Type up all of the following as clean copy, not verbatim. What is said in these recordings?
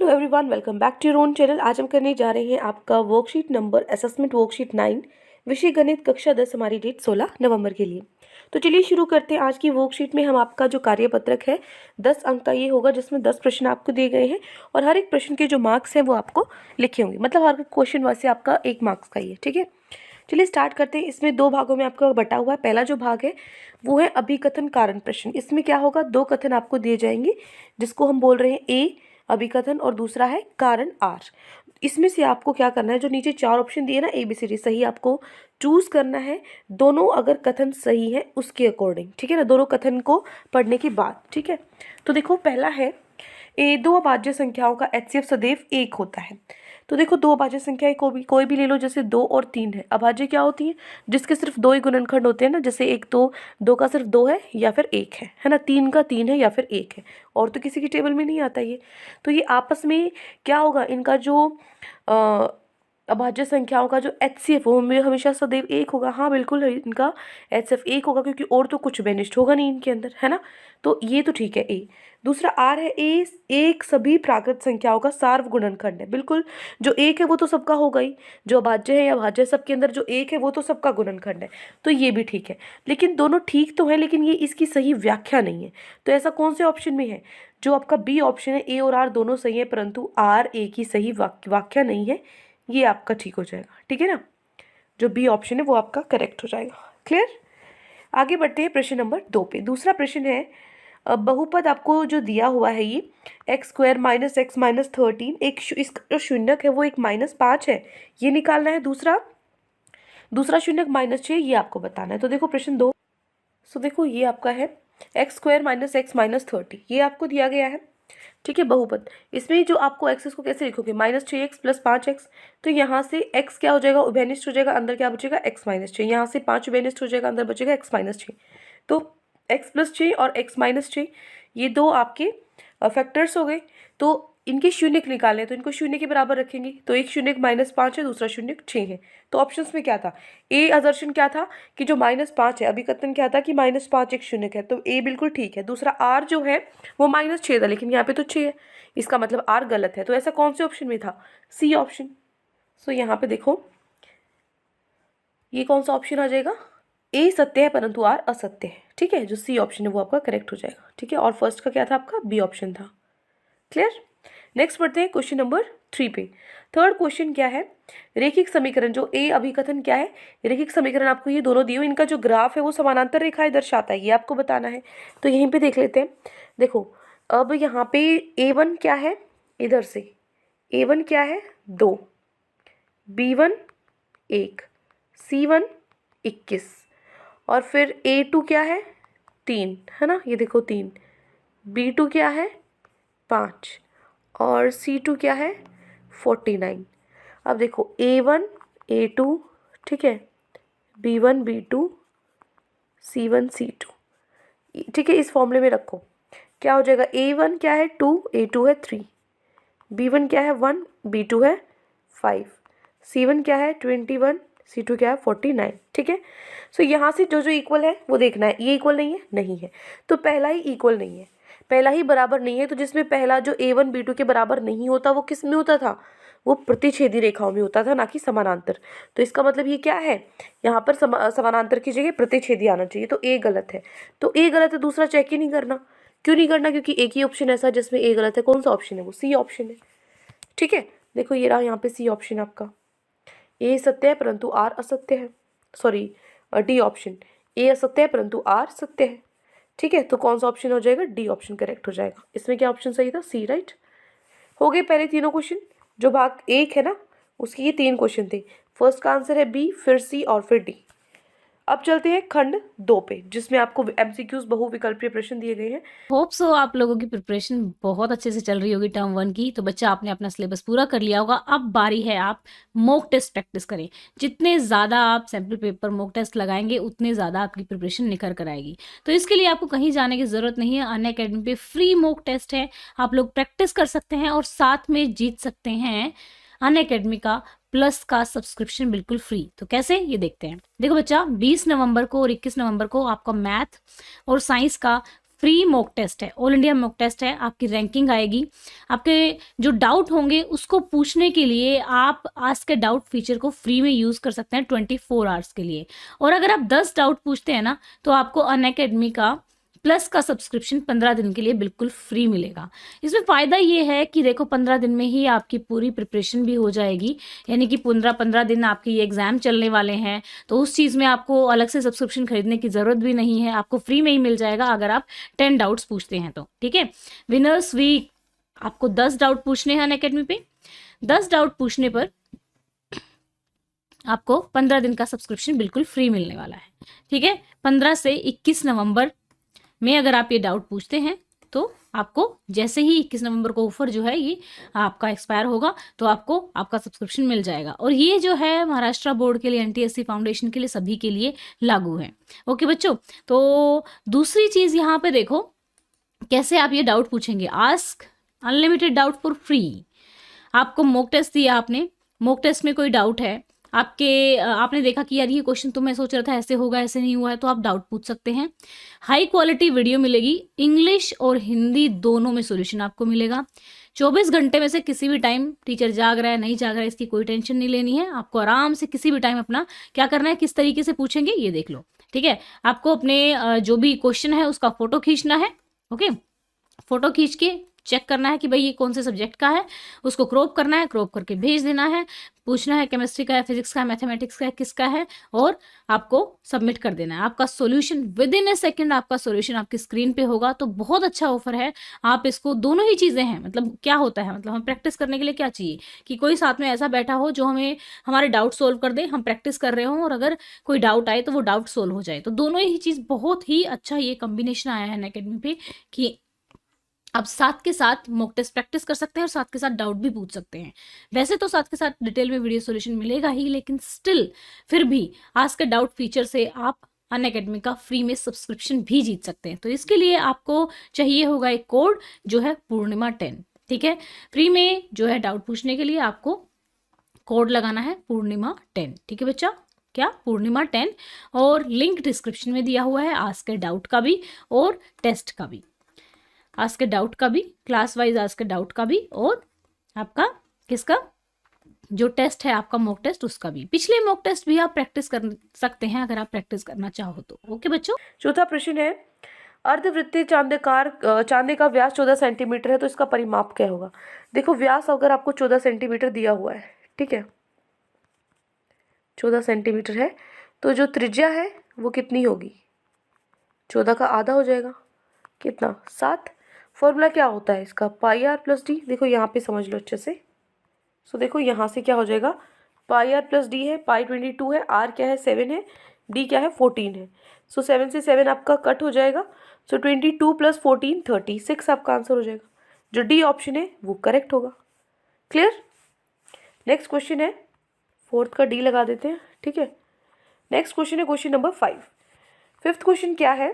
Hello everyone, welcome back to your own channel. आज हम करने जा रहे हैं आपका वर्कशीट नंबर असेसमेंट वर्कशीट 9 विषय गणित कक्षा 10। हमारी डेट 16 नवंबर के लिए। तो चलिए शुरू करते हैं। आज की वर्कशीट में हम आपका जो कार्यपत्रक है 10 अंक का ये होगा, जिसमें 10 प्रश्न आपको दिए गए हैं और हर एक प्रश्न के जो मार्क्स हैं वो आपको लिखे होंगे, मतलब हर क्वेश्चन वैसे आपका 1 मार्क्स का ही है। ठीक है, चलिए स्टार्ट करते हैं। इसमें 2 भागों में आपका बटा हुआ है। पहला जो भाग है वो है अभिकथन कारण प्रश्न। इसमें क्या होगा, 2 कथन आपको दिए जाएंगे जिसको हम बोल रहे हैं ए अभिकथन और दूसरा है कारण आर। इसमें से आपको क्या करना है, जो नीचे 4 ऑप्शन दिए ना ABCD, सही आपको चूज करना है। दोनों अगर कथन सही है उसके अकॉर्डिंग, ठीक है ना, दोनों कथन को पढ़ने के बाद। ठीक है, तो देखो पहला है दो अभाज्य संख्याओं का HCF सदैव 1 होता है। तो देखो दो अभाज्य संख्याएं कोई भी ले लो, जैसे 2 और 3 है। अभाज्य क्या होती है, जिसके सिर्फ 2 ही गुणनखंड होते हैं ना, जैसे एक तो 2 का सिर्फ 2 है या फिर 1 है ना, 3 का 3 है या फिर 1 है, और तो किसी की टेबल में नहीं आता ये। तो ये आपस में क्या होगा, इनका जो अभाज्य संख्याओं का जो HCF वो हमेशा सदैव 1 होगा। हाँ बिल्कुल, इनका HCF 1 होगा, क्योंकि और तो कुछ बेनिष्ठ होगा नहीं इनके अंदर, है ना। तो ये तो ठीक है ए। दूसरा आर है ए एक सभी प्राकृत संख्याओं का सार्वगुणनखंड है। बिल्कुल, जो 1 है वो तो सबका होगा ही, जो अभाज्य है या भाज्य सबके अंदर जो 1 है वो तो सबका गुणनखंड है, तो ये भी ठीक है। लेकिन दोनों ठीक तो है, लेकिन ये इसकी सही व्याख्या नहीं है। तो ऐसा कौन से ऑप्शन में है, जो आपका बी ऑप्शन है, ए और आर दोनों सही है परंतु आर ए की सही व्याख्या नहीं है, ये आपका ठीक हो जाएगा। ठीक है ना, जो बी ऑप्शन है वो आपका करेक्ट हो जाएगा। क्लियर। आगे बढ़ते हैं प्रश्न नंबर 2 पे। दूसरा प्रश्न है बहुपद आपको जो दिया हुआ है ये x² - x - 13, एक इसका जो शून्यक है वो एक -5 है, ये निकालना है। दूसरा शून्यक -6, ये आपको बताना है। तो देखो प्रश्न 2, सो देखो ये आपका है x² - x - 30, ये आपको दिया गया है। ठीक है, बहुपद। इसमें जो आपको एक्स को कैसे लिखोगे, -6x + 5x। तो यहाँ से x क्या हो जाएगा, उभयनिष्ठ हो जाएगा, अंदर क्या बचेगा x - 6। यहाँ से 5 उभयनिष्ठ हो जाएगा, अंदर बचेगा x - 6। तो x + 6 और x - 6 ये दो आपके फैक्टर्स हो गए। तो इनके शून्यक निकालने, तो इनको शून्य के बराबर रखेंगे। तो एक शून्यक -5 है, दूसरा शून्यक 6 है। तो ऑप्शंस में क्या था, ए असर्शन क्या था कि जो -5 है, अभिकथन क्या था कि -5 एक शून्यक है, तो ए बिल्कुल ठीक है। दूसरा आर जो है वो -6 था, लेकिन यहाँ पे तो 6 है, इसका मतलब आर गलत है। तो ऐसा कौन से ऑप्शन में था, सी ऑप्शन। सो यहाँ पे देखो ये कौन सा ऑप्शन आ जाएगा, ए सत्य है परंतु आर असत्य है। ठीक है, जो सी ऑप्शन है वो आपका करेक्ट हो जाएगा। ठीक है, और फर्स्ट का क्या था आपका, बी ऑप्शन था। क्लियर। नेक्स्ट बढ़ते हैं क्वेश्चन नंबर 3 पे। थर्ड क्वेश्चन क्या है, रेखिक समीकरण, जो ए अभिकथन क्या है, रेखिक समीकरण आपको ये दोनों दिए, इनका जो ग्राफ है वो समानांतर रेखाएं दर्शाता है, ये आपको बताना है। तो यहीं पे देख लेते हैं। देखो अब यहाँ पे A1 क्या है, इधर से A1 क्या है 2, B1 1, C1 21, और फिर A2 क्या है 3, है ना, ये देखो 3, B2 क्या है 5 और C2 क्या है 49। अब देखो A1 A2, ठीक है, B1 B2 C1 C2, ठीक है, इस फॉर्मूले में रखो। क्या हो जाएगा, A1 क्या है 2, A2 है 3, B1 क्या है 1, B2 है 5, C1 क्या है 21, C2 क्या है 49। ठीक है, सो यहाँ से जो जो इक्वल है वो देखना है। ये इक्वल नहीं है, नहीं है, तो पहला ही इक्वल नहीं है, पहला ही बराबर नहीं है। तो जिसमें पहला जो A1 B2 के बराबर नहीं होता वो किस में होता था, वो प्रतिच्छेदी रेखाओं में होता था, ना कि समानांतर। तो इसका मतलब ये क्या है, यहाँ पर समानांतर की जगह प्रतिच्छेदी आना चाहिए। तो ए गलत है, तो ए गलत है, दूसरा चेक ही नहीं करना। क्यों नहीं करना, क्योंकि एक ही ऑप्शन ऐसा जिसमें ए गलत है। कौन सा ऑप्शन है, वो सी ऑप्शन है। ठीक है, देखो ये रहा यहाँ पे सी ऑप्शन आपका, ए सत्य है परंतु आर असत्य है। सॉरी, डी ऑप्शन, ए असत्य है परंतु आर सत्य है। ठीक है, तो कौन सा ऑप्शन हो जाएगा, डी ऑप्शन करेक्ट हो जाएगा। इसमें क्या ऑप्शन सही था, सी। राइट हो गए पहले तीनों क्वेश्चन। जो भाग 1 है ना उसकी ये 3 क्वेश्चन थे। फर्स्ट का आंसर है बी, फिर सी और फिर डी। अब चलते हैं खंड 2 पे, जिसमें आपको MCQs बहुविकल्पीय प्रश्न दिए गए हैं। होप सो आप लोगों की प्रिपरेशन बहुत अच्छे से चल रही होगी टर्म 1 की। तो बच्चा आपने अपना सिलेबस पूरा कर लिया होगा। अब बारी है आप मॉक टेस्ट प्रैक्टिस करें। जितने ज़्यादा आप सैम्पल पेपर मॉक टेस्ट लगाएंगे उतने ज़्यादा आपकी प्रिपरेशन निखर कर आएगी। तो इसके लिए आपको कहीं जाने की ज़रूरत नहीं है। अनअकैडमी पे फ्री मॉक टेस्ट है, आप लोग प्रैक्टिस कर सकते हैं और साथ में जीत सकते हैं अनअकैडमी का प्लस का सब्सक्रिप्शन बिल्कुल फ्री। तो कैसे, ये देखते हैं। देखो बच्चा, 20 नवंबर को और 21 नवंबर को आपका मैथ और साइंस का फ्री मॉक टेस्ट है, ऑल इंडिया मॉक टेस्ट है। आपकी रैंकिंग आएगी, आपके जो डाउट होंगे उसको पूछने के लिए आप आस्क ए डाउट फीचर को फ्री में यूज़ कर सकते हैं 24 आवर्स के लिए। और अगर आप 10 डाउट पूछते हैं ना तो आपको अनअकैडमी का प्लस का सब्सक्रिप्शन 15 दिन के लिए बिल्कुल फ्री मिलेगा। इसमें फ़ायदा ये है कि देखो 15 दिन में ही आपकी पूरी प्रिपरेशन भी हो जाएगी, यानी कि 15 दिन आपके ये एग्ज़ाम चलने वाले हैं, तो उस चीज़ में आपको अलग से सब्सक्रिप्शन खरीदने की ज़रूरत भी नहीं है, आपको फ्री में ही मिल जाएगा अगर आप 10 डाउट्स पूछते हैं तो, ठीक है। विनर्स वीक आपको 10 डाउट पूछने हैं अनअकैडमी पे। 10 डाउट पूछने पर आपको 15 दिन का सब्सक्रिप्शन बिल्कुल फ्री मिलने वाला है, ठीक है। 15 से 21 नवंबर में अगर आप ये डाउट पूछते हैं तो आपको जैसे ही 21 नवंबर को ऑफर जो है ये आपका एक्सपायर होगा तो आपको आपका सब्सक्रिप्शन मिल जाएगा। और ये जो है महाराष्ट्र बोर्ड के लिए, एनटीएससी फाउंडेशन के लिए, सभी के लिए लागू है। ओके बच्चों, तो दूसरी चीज़ यहाँ पे देखो कैसे आप ये डाउट पूछेंगे। Ask unlimited doubt for free. आपको मॉक टेस्ट दिया, आपने मॉक टेस्ट में कोई डाउट है आपने देखा कि यार ये क्वेश्चन तो मैं सोच रहा था ऐसे होगा, ऐसे नहीं हुआ है, तो आप डाउट पूछ सकते हैं। हाई क्वालिटी वीडियो मिलेगी, इंग्लिश और हिंदी दोनों में सॉल्यूशन आपको मिलेगा। 24 घंटे में से किसी भी टाइम, टीचर जाग रहा है नहीं जाग रहा है इसकी कोई टेंशन नहीं लेनी है, आपको आराम से किसी भी टाइम अपना क्या करना है, किस तरीके से पूछेंगे ये देख लो, ठीक है। आपको अपने जो भी क्वेश्चन है उसका फोटो खींचना है, ओके। फोटो खींच के चेक करना है कि भाई ये कौन से सब्जेक्ट का है, उसको क्रॉप करना है, क्रॉप करके भेज देना है, पूछना है केमिस्ट्री का है, फिजिक्स का है, मैथमेटिक्स का है, किसका है, और आपको सबमिट कर देना है। आपका solution with in A second आपका सॉल्यूशन आपकी स्क्रीन पे होगा। तो बहुत अच्छा ऑफर है, आप इसको, दोनों ही चीज़ें हैं। मतलब क्या होता है, मतलब हम प्रैक्टिस करने के लिए क्या चाहिए कि कोई साथ में ऐसा बैठा हो जो हमें हमारे डाउट सोल्व कर दे, हम प्रैक्टिस कर रहे हों और अगर कोई डाउट आए तो वो डाउट सोल्व हो जाए। तो दोनों ही चीज़ बहुत ही अच्छा ये कॉम्बिनेशन आया है अनअकैडमी पे कि आप साथ के साथ मॉक टेस्ट प्रैक्टिस कर सकते हैं और साथ के साथ डाउट भी पूछ सकते हैं। वैसे तो साथ के साथ डिटेल में वीडियो सॉल्यूशन मिलेगा ही, लेकिन स्टिल फिर भी आस्क ए डाउट फीचर से आप अनअकैडमी का फ्री में सब्सक्रिप्शन भी जीत सकते हैं। तो इसके लिए आपको चाहिए होगा एक कोड जो है पूर्णिमा 10, ठीक है। फ्री में जो है डाउट पूछने के लिए आपको कोड लगाना है पूर्णिमा 10, ठीक है बच्चा, क्या पूर्णिमा 10। और लिंक डिस्क्रिप्शन में दिया हुआ है, आस्क ए डाउट का भी और टेस्ट का भी, आस्क ए डाउट का भी, class wise ask a doubt का भी, और आपका किसका जो टेस्ट है आपका मॉक टेस्ट उसका भी। पिछले मॉक टेस्ट भी आप प्रैक्टिस कर सकते हैं अगर आप प्रैक्टिस करना चाहो तो। ओके बच्चों, चौथा प्रश्न है, अर्धवृत्तीय चांदे का व्यास 14 सेंटीमीटर है तो इसका परिमाप क्या होगा। देखो व्यास अगर आपको 14 सेंटीमीटर दिया हुआ है, ठीक है, 14 सेंटीमीटर है, तो जो त्रिज्या है वो कितनी होगी, 14 का आधा हो जाएगा, कितना, 7। फॉर्मूला क्या होता है इसका, पाई आर प्लस डी। देखो यहाँ पे समझ लो अच्छे से। सो देखो यहाँ से क्या हो जाएगा, पाई आर प्लस डी है, पाई 22 है, आर क्या है 7 है, डी क्या है 14 है। सो 7 से 7 आपका कट हो जाएगा। सो 22 प्लस 14 36 आपका आंसर हो जाएगा। जो डी ऑप्शन है वो करेक्ट होगा। क्लियर। नेक्स्ट क्वेश्चन है, फोर्थ का डी लगा देते हैं, ठीक है। नेक्स्ट क्वेश्चन है क्वेश्चन नंबर 5। फिफ्थ क्वेश्चन क्या है,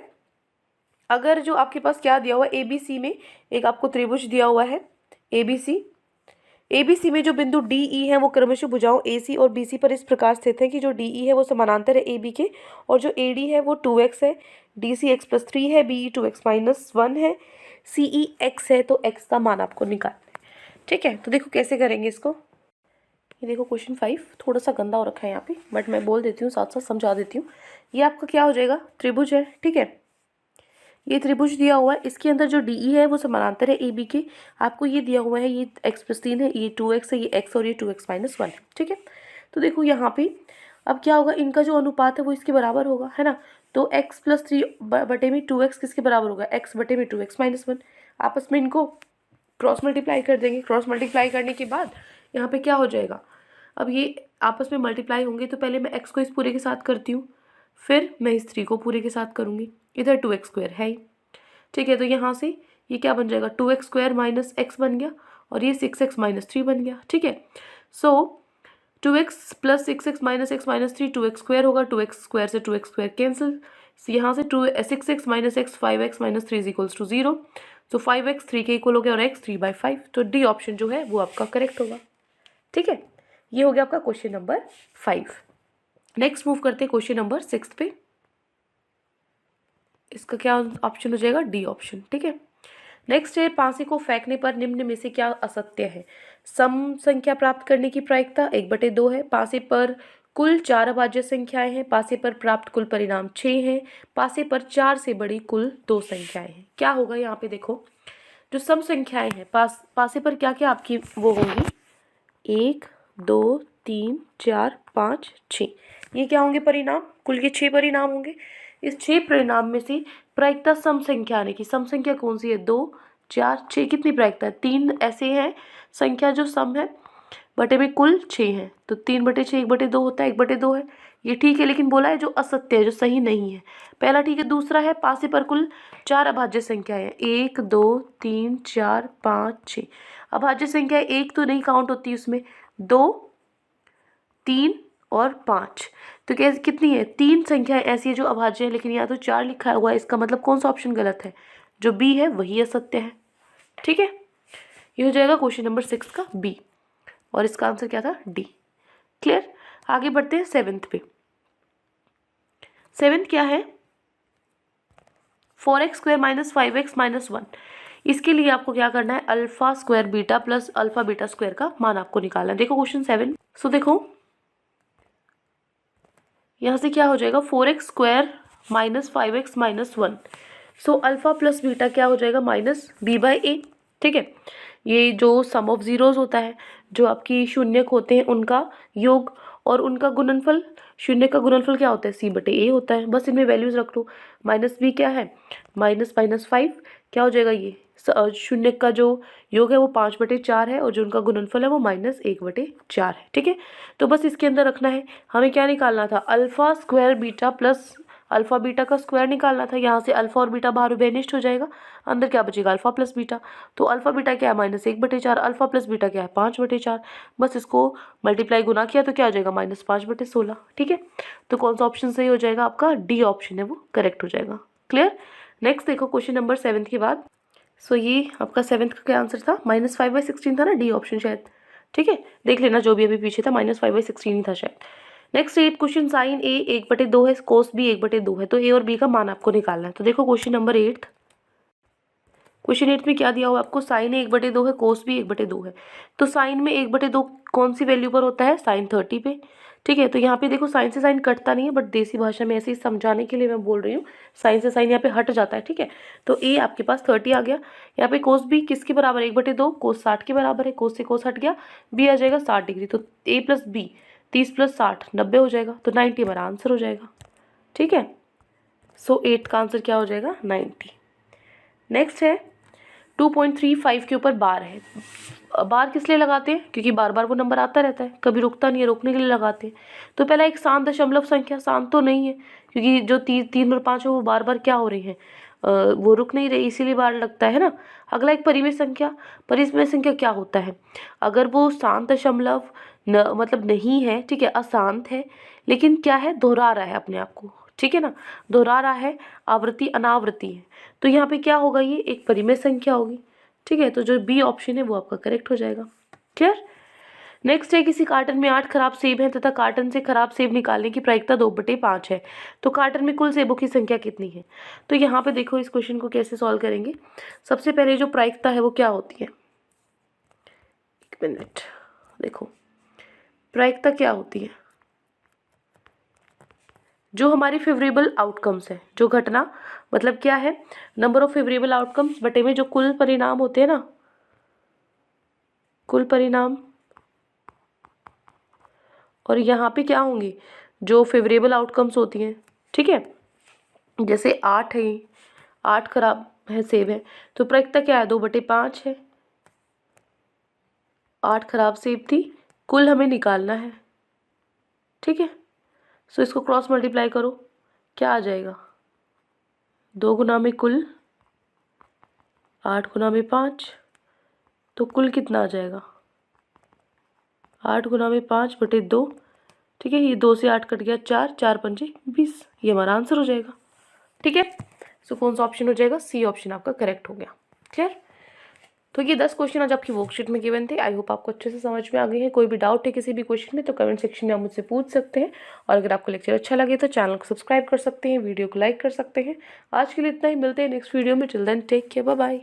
अगर जो आपके पास क्या दिया हुआ है, ABC में एक आपको त्रिभुज दिया हुआ है ABC में जो बिंदु DE है वो क्रमशः भुजाओं AC और BC पर इस प्रकार स्थित है कि जो DE है वो समानांतर है AB के, और जो AD है वो 2x है, DC x + 3 है, BE 2x - 1 है, CE x है। तो x का मान आपको निकालना है, ठीक है। तो देखो कैसे करेंगे इसको। ये देखो क्वेश्चन 5 थोड़ा सा गंदा हो रखा है यहाँ पे, बट मैं बोल देती हूँ, साथ साथ समझा देती हूँ। ये आपका क्या हो जाएगा, त्रिभुज है, ठीक है। ये त्रिभुज दिया हुआ है, इसके अंदर जो DE है वो समानांतर है AB के। आपको ये दिया हुआ है, ये x + 3 है, ये 2x है, ये x और ये 2x - 1 है, ठीक है। तो देखो यहाँ पे अब क्या होगा, इनका जो अनुपात है वो इसके बराबर होगा, है ना। तो x + 3 बटे में 2x किसके बराबर होगा, x बटे में 2x - 1। आपस में इनको क्रॉस मल्टीप्लाई कर देंगे। क्रॉस मल्टीप्लाई करने के बाद यहाँ पे क्या हो जाएगा, अब ये आपस में मल्टीप्लाई होंगे तो पहले मैं x को इस पूरे के साथ करती हूँ, फिर मैं इस 3 को पूरे के साथ करूँगी। इधर 2x² है ही, ठीक है। तो यहाँ से ये क्या बन जाएगा, 2x² - x बन गया, और ये 6x - 3 बन गया, ठीक है। सो 2x + 6x - x - 3 2x² होगा, 2x² से 2x² कैंसिल, यहाँ से 6x - x 5x - 3 = 0। तो 5x 3 के इक्वल हो गया और x 3/5। तो डी ऑप्शन जो है वो आपका करेक्ट होगा, ठीक है। ये हो गया आपका क्वेश्चन नंबर 5। नेक्स्ट मूव करते हैं क्वेश्चन नंबर 6 पे। इसका क्या ऑप्शन हो जाएगा? D option. ठीक है। नेक्स्ट है, पासे को फेंकने पर निम्न में से क्या असत्य है? सम संख्या प्राप्त करने की प्रायिकता 1/2 है, पासे पर कुल 4 अभाज्य संख्याएं हैं, पासे पर प्राप्त कुल परिणाम 6 हैं, पासे पर 4 से बड़ी कुल 2 संख्याएं हैं। क्या होगा यहाँ पे? देखो, जो सम संख्याएं हैं पासे पर क्या क्या आपकी वो होंगी? 1 2 3 4 5 6, ये क्या होंगे? परिणाम। कुल के 6 परिणाम होंगे। इस 6 परिणाम में से प्रायिकता सम संख्या आने की, सम संख्या कौन सी है? 2 4 6, कितनी प्रायिकता है? 3 ऐसे हैं संख्या जो सम है, बटे में कुल 6 हैं, तो 3/6 1/2 होता है, 1/2 है। ये ठीक है, लेकिन बोला है जो असत्य है, जो सही नहीं है। पहला ठीक है। दूसरा है, पासे पर कुल 4 अभाज्य संख्याएं हैं, 1 2 3 4 5 6। अभाज्य संख्या 1 तो नहीं काउंट होती उसमें, 2 3 और 5, तो कैसे कितनी है? 3 संख्याएं ऐसी है जो अभाज्य है, लेकिन यहाँ तो 4 लिखा हुआ है। इसका मतलब कौन सा ऑप्शन गलत है? जो बी है वही असत्य है। ठीक है, ये हो जाएगा क्वेश्चन नंबर 6 का बी, और इसका आंसर क्या था? डी। क्लियर। आगे बढ़ते हैं 7th पे। 7th क्या है? 4x² - 5x - 1। इसके लिए आपको क्या करना है? Alpha square beta plus alpha beta square का मान आपको निकालना है। देखो क्वेश्चन 7। सो देखो यहाँ से क्या हो जाएगा? 4x² - 5x - 1। So alpha plus beta क्या हो जाएगा? -b/a। ठीक है, ये जो सम ऑफ जीरोज होता है, जो आपकी शून्यक होते हैं उनका योग और उनका गुणनफल, शून्य का गुणनफल क्या होता है? c/a होता है। बस इनमें वैल्यूज रख लो। -b क्या है? -5 क्या हो जाएगा? ये शून्य का जो योग है वो 5/4 है, और जो उनका गुणनफल है वो -1/4 है। ठीक है, तो बस इसके अंदर रखना है। हमें क्या निकालना था? Alpha square beta plus alpha beta का स्क्वायर निकालना था। यहाँ से अल्फा और बीटा बाहर बेनिश्ट हो जाएगा, अंदर क्या बचेगा? Alpha plus beta. तो अल्फा बीटा क्या है? -1/4। अल्फा प्लस बीटा क्या है? 5/4। बस इसको मल्टीप्लाई गुना किया तो क्या हो जाएगा? -5/16। ठीक है, तो कौन सा ऑप्शन सही हो जाएगा? आपका डी ऑप्शन है वो करेक्ट हो जाएगा। क्लियर। नेक्स्ट देखो क्वेश्चन नंबर 7 के बाद। सो ये आपका 7th का क्या आंसर था? -5/16 था ना, डी ऑप्शन शायद। ठीक है, देख लेना जो भी अभी पीछे था, -5/16 ही था शायद। नेक्स्ट 8 क्वेश्चन, साइन ए 1/2 है, कोस बी 1/2 है, तो ए और बी का मान आपको निकालना है। तो देखो क्वेश्चन नंबर 8। क्वेश्चन 8 में क्या दिया हुआ आपको? साइन ए 1/2 है, कोस बी 1/2 है। तो साइन में 1/2 कौन सी वैल्यू पर होता है? साइन 30 पे। ठीक है, तो यहाँ पे देखो साइन से साइन कटता नहीं है, बट देसी भाषा में ऐसे ही समझाने के लिए मैं बोल रही हूँ, साइन से साइन यहाँ पे हट जाता है। ठीक है, तो ए आपके पास 30 आ गया। यहाँ पे कोस बी किसके बराबर? 1/2, कोस 60 के बराबर है, कोस से कोस हट गया, बी आ जाएगा 60 डिग्री, तो ए प्लस बी 30 + 60 90 हो जाएगा, तो 90 हमारा आंसर हो जाएगा। ठीक है, सो 8 का आंसर क्या हो जाएगा? 90। नेक्स्ट है 2.35 के ऊपर बार है। बार किस लिए लगाते हैं? क्योंकि बार बार वो नंबर आता रहता है, कभी रुकता नहीं है, रोकने के लिए लगाते हैं। तो पहला एक शांत दशमलव संख्या, शांत तो नहीं है क्योंकि जो 3 और 5 है वो बार बार क्या हो रही हैं? वो रुक नहीं रही, इसीलिए बार लगता है ना। अगला एक परिमेय संख्या। परिमेय संख्या क्या होता है? अगर वो शांत दशमलव मतलब नहीं है, ठीक है, अशांत है, लेकिन क्या है? दोहरा रहा है अपने आप को। ठीक है ना, दोहरा रहा है, आवृत्ति अनावृत्ति है, तो यहाँ पे क्या होगा? ये एक परिमेय संख्या होगी। ठीक है, तो जो बी ऑप्शन है वो आपका करेक्ट हो जाएगा। क्लियर। नेक्स्ट है, किसी कार्टन में 8 खराब सेब हैं तथा कार्टन से खराब सेब निकालने की प्रायिकता 2/5 है, तो कार्टन में कुल सेबों की संख्या कितनी है? तो यहाँ पे देखो इस क्वेश्चन को कैसे सॉल्व करेंगे। सबसे पहले जो प्रायिकता है वो क्या होती है? 1 मिनट, देखो प्रायिकता क्या होती है? जो हमारी फेवरेबल आउटकम्स है, जो घटना मतलब क्या है? नंबर ऑफ फेवरेबल आउटकम्स बटे में जो कुल परिणाम होते हैं ना, कुल परिणाम, और यहाँ पे क्या होंगे? जो फेवरेबल आउटकम्स होती हैं। ठीक है, जैसे 8 है, 8 खराब है सेब है, तो प्रायिकता क्या है? 2/5 है। 8 खराब सेब थी, कुल हमें निकालना है। ठीक है, सो इसको क्रॉस मल्टीप्लाई करो, क्या आ जाएगा? 2 गुना में कुल, 8 गुना में 5, तो कुल कितना आ जाएगा? 8 गुना में 5/2। ठीक है, ये 2 से 8 कट गया, 4, 4 पंजे 20, ये हमारा आंसर हो जाएगा। ठीक है, सो कौन सा ऑप्शन हो जाएगा? सी ऑप्शन आपका करेक्ट हो गया। क्लियर। तो ये 10 क्वेश्चन आज आपकी वर्कशीट में गिवन थे। आई होप आपको अच्छे से समझ में आ गए हैं। कोई भी डाउट है किसी भी क्वेश्चन में तो कमेंट सेक्शन में आप मुझसे पूछ सकते हैं। और अगर आपको लेक्चर अच्छा लगे तो चैनल को सब्सक्राइब कर सकते हैं, वीडियो को लाइक कर सकते हैं। आज के लिए इतना ही, मिलते हैं नेक्स्ट वीडियो में। Till then take care, bye bye.